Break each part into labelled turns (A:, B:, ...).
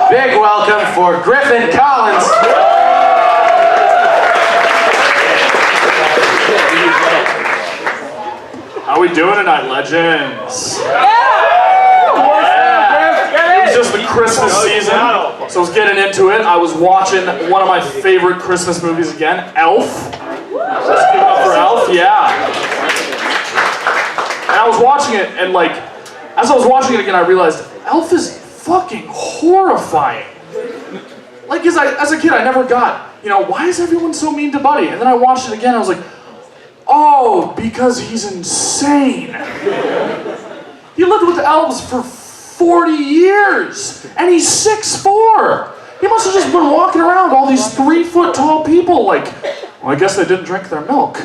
A: Big welcome for Griffin Collins.
B: How we doing tonight, legends? It was just the Christmas season, so I was getting into it. I was watching one of my favorite Christmas movies again, Elf. Let's give it up for Elf, yeah. And I was watching it, and like, as I was watching it again, I realized Elf is fucking horrifying. Like, as a kid, I never got, why is everyone so mean to Buddy? And then I watched it again, and I was like, oh, because he's insane. He lived with elves for 40 years, and he's 6'4". He must have just been walking around all these 3-foot tall people like, well, I guess they didn't drink their milk.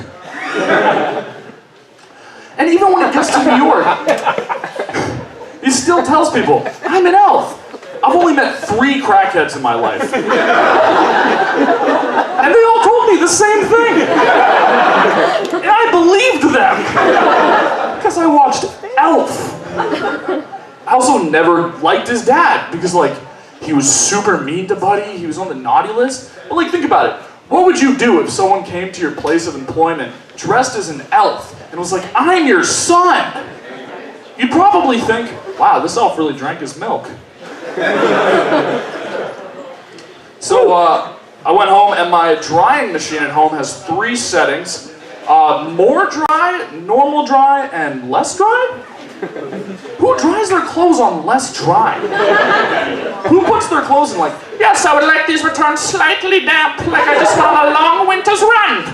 B: And even when he gets to New York, he still tells people, I'm an elf. I've only met 3 crackheads in my life. And they all told me the same thing. And I believed them. Because I watched Elf. I also never liked his dad because, he was super mean to Buddy. He was on the naughty list. But, think about it. What would you do if someone came to your place of employment dressed as an elf and was like, I'm your son? You'd probably think, wow, this elf really drank his milk. So, I went home and my drying machine at home has 3 settings. More dry, normal dry, and less dry? Who dries their clothes on less dry? Who puts their clothes in yes, I would like these returned slightly damp, like I just went on a long winter's run.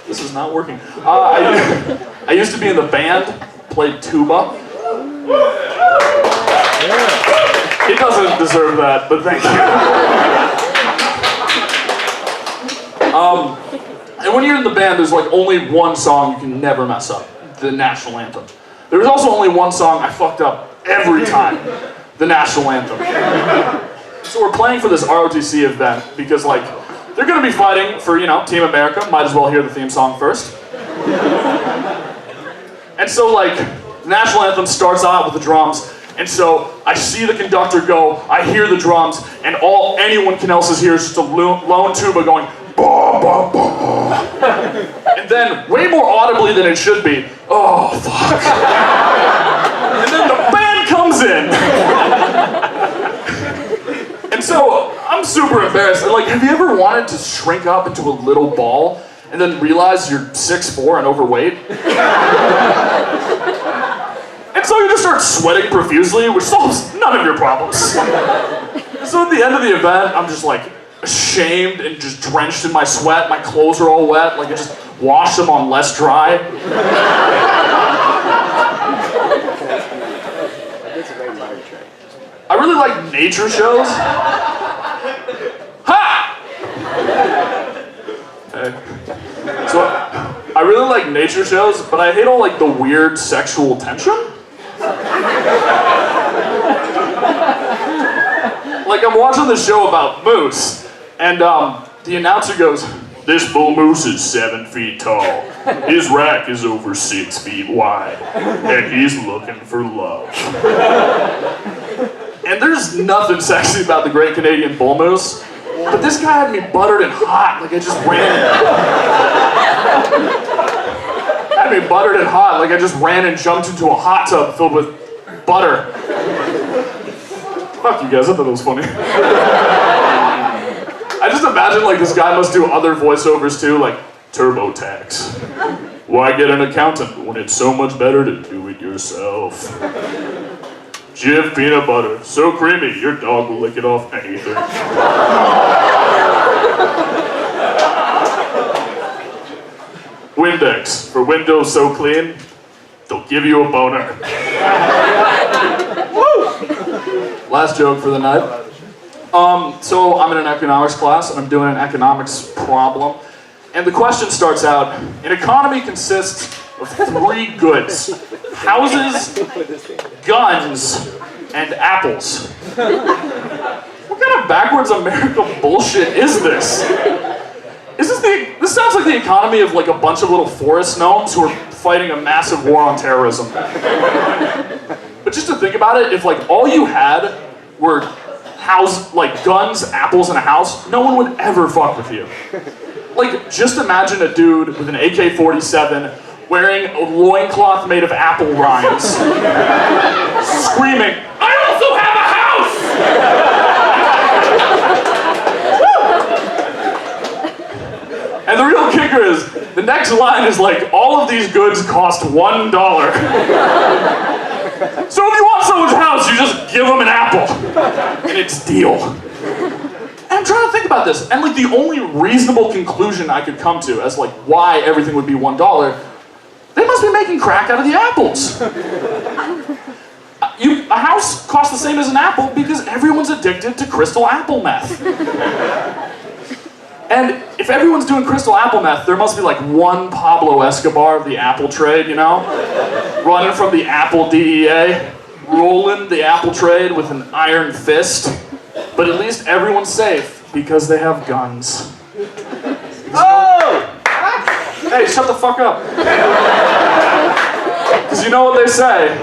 B: This is not working. I used to be in the band, played tuba. He doesn't deserve that, but thank you. And when you're in the band, there's only one song you can never mess up. The national anthem. There was also only one song I fucked up every time. The national anthem. So we're playing for this ROTC event because they're gonna be fighting for, Team America. Might as well hear the theme song first. And so the national anthem starts out with the drums. And so I see the conductor go, I hear the drums, and all anyone else can hear is just a lone tuba going, bah, bah, bah. And then, way more audibly than it should be, oh, fuck. And then the band comes in. And so, I'm super embarrassed. And have you ever wanted to shrink up into a little ball and then realize you're 6'4" and overweight? And so you just start sweating profusely, which solves none of your problems. So at the end of the event, I'm just ashamed and just drenched in my sweat. My clothes are all wet. I just washed them on less dry. I really like nature shows. Ha! Okay. So I really like nature shows, but I hate all the weird sexual tension. I'm watching the show about moose, and the announcer goes, this bull moose is 7 feet tall. His rack is over 6 feet wide, and he's looking for love. And there's nothing sexy about the Great Canadian Bull Moose, but this guy had me buttered and hot, I just ran and jumped into a hot tub filled with butter. Fuck you guys, I thought that was funny. I just imagine this guy must do other voiceovers too, TurboTax. Why get an accountant when it's so much better to do it yourself? Jif peanut butter, so creamy, your dog will lick it off anything. Windex, for windows so clean, they'll give you a boner. Woo! Last joke for the night. So I'm in an economics class and I'm doing an economics problem. And the question starts out, an economy consists of 3 goods: houses, guns, and apples. What kind of backwards America bullshit is this? This sounds like the economy of a bunch of little forest gnomes who are fighting a massive war on terrorism. But just to think about it, if like all you had were guns, apples, and a house, no one would ever fuck with you. Like, just imagine a dude with an AK-47 wearing a loincloth made of apple rinds, screaming, "I also have a house!" And the real kicker is, the next line is like, all of these goods cost $1. So if you want someone's house, you just give them an apple. And it's deal. And I'm trying to think about this, and like the only reasonable conclusion I could come to as like why everything would be $1, they must be making crack out of the apples. A house costs the same as an apple because everyone's addicted to crystal apple meth. And if everyone's doing crystal apple meth, there must be like one Pablo Escobar of the apple trade, you know? Running from the apple DEA, rolling the apple trade with an iron fist. But at least everyone's safe because they have guns. Oh! Hey, shut the fuck up. Because you know what they say,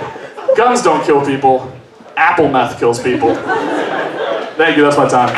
B: guns don't kill people, apple meth kills people. Thank you, that's my time.